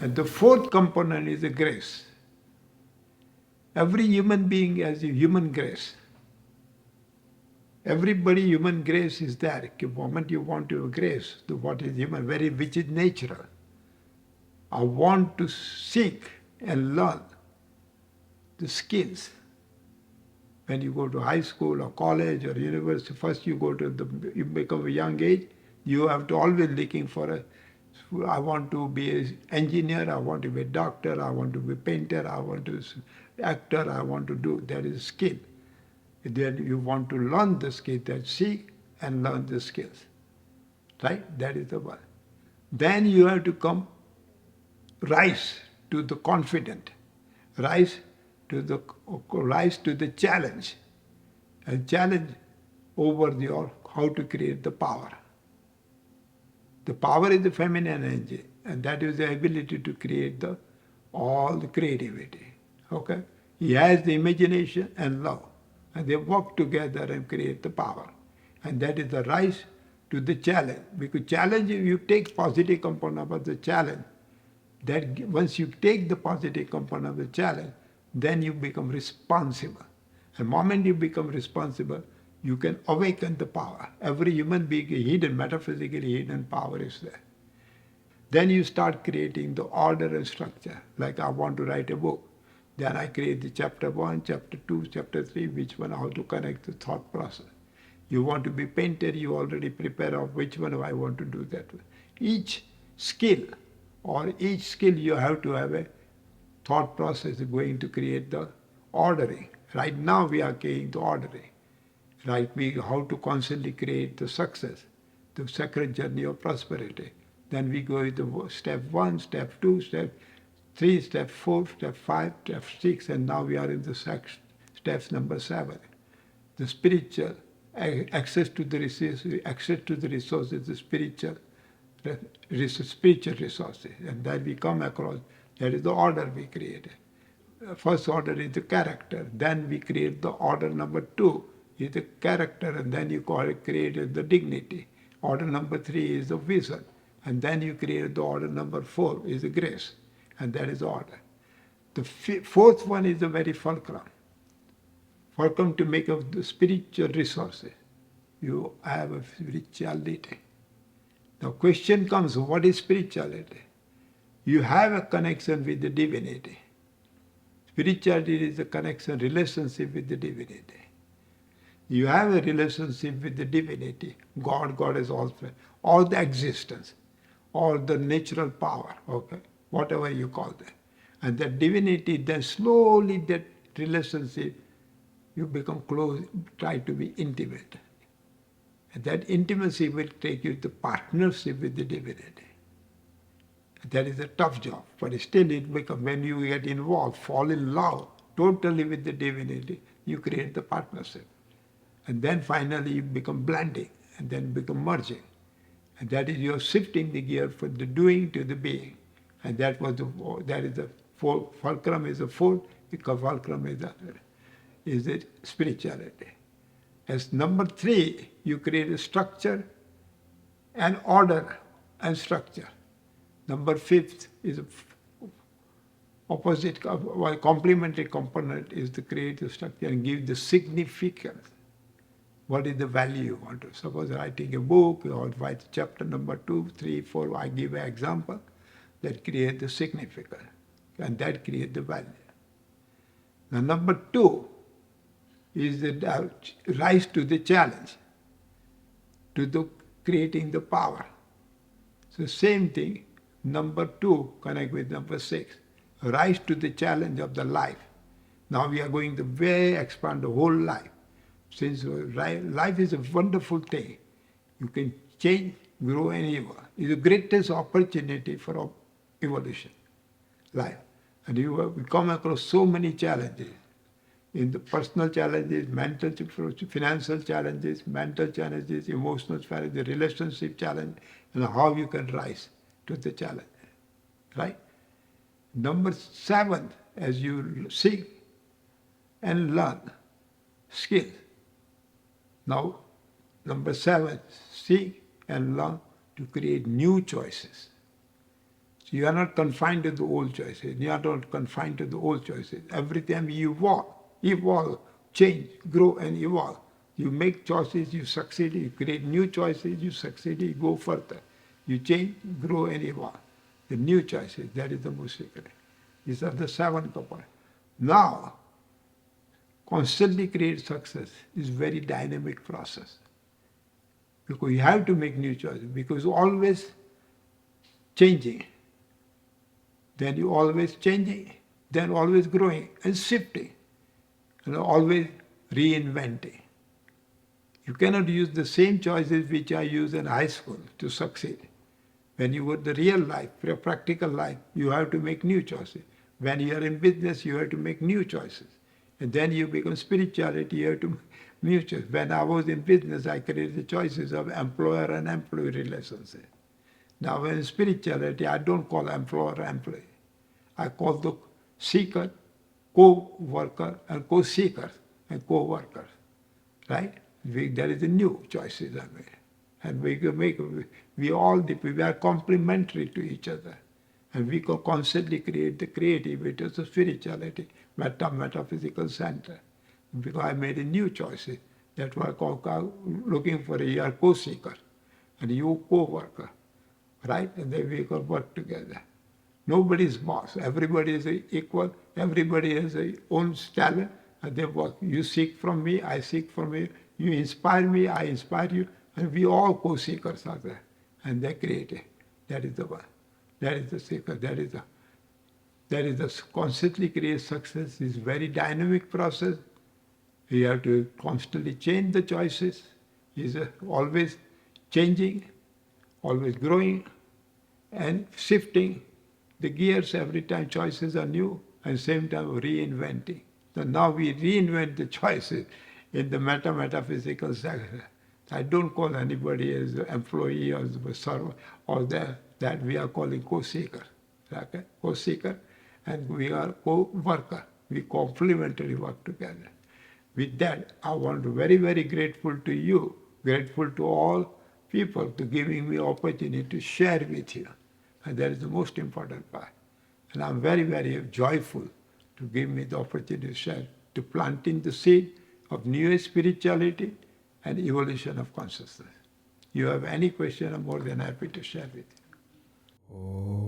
And the fourth component is the grace. Every human being has a human grace. Everybody, human grace is there. The moment you want to have grace, to what is human, which is natural. I want to seek and learn the skills. When you go to high school or college or university, first you become a young age, you have to always looking for I want to be an engineer, I want to be a doctor, I want to be a painter, I want to be an actor, I want to do, that is a skill. Then you want to learn the skill, that seek and learn the skills. Right? That is the one. Then you have to rise to the confident, rise to the challenge, and challenge over how to create the power. The power is the feminine energy, and that is the ability to create all the creativity. Okay? He has the imagination and love, and they work together and create the power. And that is the rise to the challenge. Because challenge, if you take positive component of the challenge, that once you take the positive component of the challenge, then you become responsible. The moment you become responsible, you can awaken the power. Every human being, hidden, metaphysically hidden power is there. Then you start creating the order and structure. Like I want to write a book. Then I create the chapter 1, chapter 2, chapter 3, which one, how to connect the thought process. You want to be painter, you already prepare of which one I want to do that. Each skill you have to have a thought process going to create the ordering. Right now we are creating the ordering. Right, how to constantly create the success, the sacred journey of prosperity. Then we go into step 1, step 2, step 3, step 4, step 5, step 6, and now we are in the steps number 7. The spiritual access to the resources, the spiritual resources, and that we come across. That is the order we created. First order is the character. Then we create the order number 2 is the character, and then you create the dignity. Order number 3 is the vision, and then you create the order number 4 is the grace, and that is the order. The fourth one is the very fulcrum. Fulcrum to make of the spiritual resources. You have a spirituality. Now question comes, what is spirituality? You have a connection with the divinity. Spirituality is a connection, relationship with the divinity. You have a relationship with the divinity, God, Goddess, all the existence, all the natural power, okay, whatever you call that. And that divinity, then slowly that relationship, you become close, try to be intimate. And that intimacy will take you to partnership with the divinity. That is a tough job, but still it becomes, when you get involved, fall in love totally with the divinity, you create the partnership. And then finally you become blending, and then become merging. And that is you're shifting the gear from the doing to the being. And that is the fulcrum is the fourth, because fulcrum is the spirituality. As number 3, you create a structure and order and structure. Number 5th is opposite, complementary component is to create a structure and give the significance. What is the value you want to? Suppose writing a book or write chapter number 2, 3, 4, I give an example that create the significance, and that create the value. Now number 2 is the rise to the challenge, to the creating the power. So same thing, number 2 connect with number 6, rise to the challenge of the life. Now we are going to expand the whole life. Since life is a wonderful thing, you can change, grow and evolve. It's the greatest opportunity for evolution, life. And you come across so many challenges. In the personal challenges, mental, financial challenges, mental challenges, emotional challenges, relationship challenge, and how you can rise to the challenge, right? Number 7, as you seek and learn skills. Now, number 7, seek and learn to create new choices. You are not confined to the old choices. You are not confined to the old choices. Every time you evolve, change, grow and evolve. You make choices, you succeed. You create new choices, you succeed. You go further. You change, grow and evolve. The new choices, that is the most secret. These are the 7 components. Now, constantly create success is very dynamic process. Because you have to make new choices. Because always changing. Then you always changing, then always growing and shifting, and always reinventing. You cannot use the same choices which I used in high school to succeed. When you go to the real life, practical life, you have to make new choices. When you are in business, you have to make new choices. And then you become spirituality, you have to make new choices. When I was in business, I created the choices of employer and employee relationship. Now in spirituality, I don't call employer employee. I call the seeker, co-worker, and co-seekers and co-workers. Right? There is a new choices are made. And we all, we are complementary to each other. And we can constantly create the creativity of the spirituality, metaphysical center. Because I made a new choices. That's why I looking for a co-seeker and you co-worker. Right? And then we can work together. Nobody's boss. Everybody is equal. Everybody has their own talent, and they work. You seek from me, I seek from you. You inspire me, I inspire you, and we all co-seekers are there, and they create it. That is the one. That is the seeker. That is the constantly create success. Is very dynamic process. You have to constantly change the choices. Is always changing, always growing, and shifting the gears every time choices are new, and same time reinventing. So now we reinvent the choices in the metaphysical sector. I don't call anybody as an employee or as a server or that we are calling co-seeker. Okay? Co-seeker and we are co-worker. We complementary work together. With that, I want to very, very grateful to you, grateful to all people to giving me opportunity to share with you. And that is the most important part. And I'm very, very joyful to give me the opportunity to share, to planting the seed of new spirituality and evolution of consciousness. You have any question, I'm more than happy to share with you.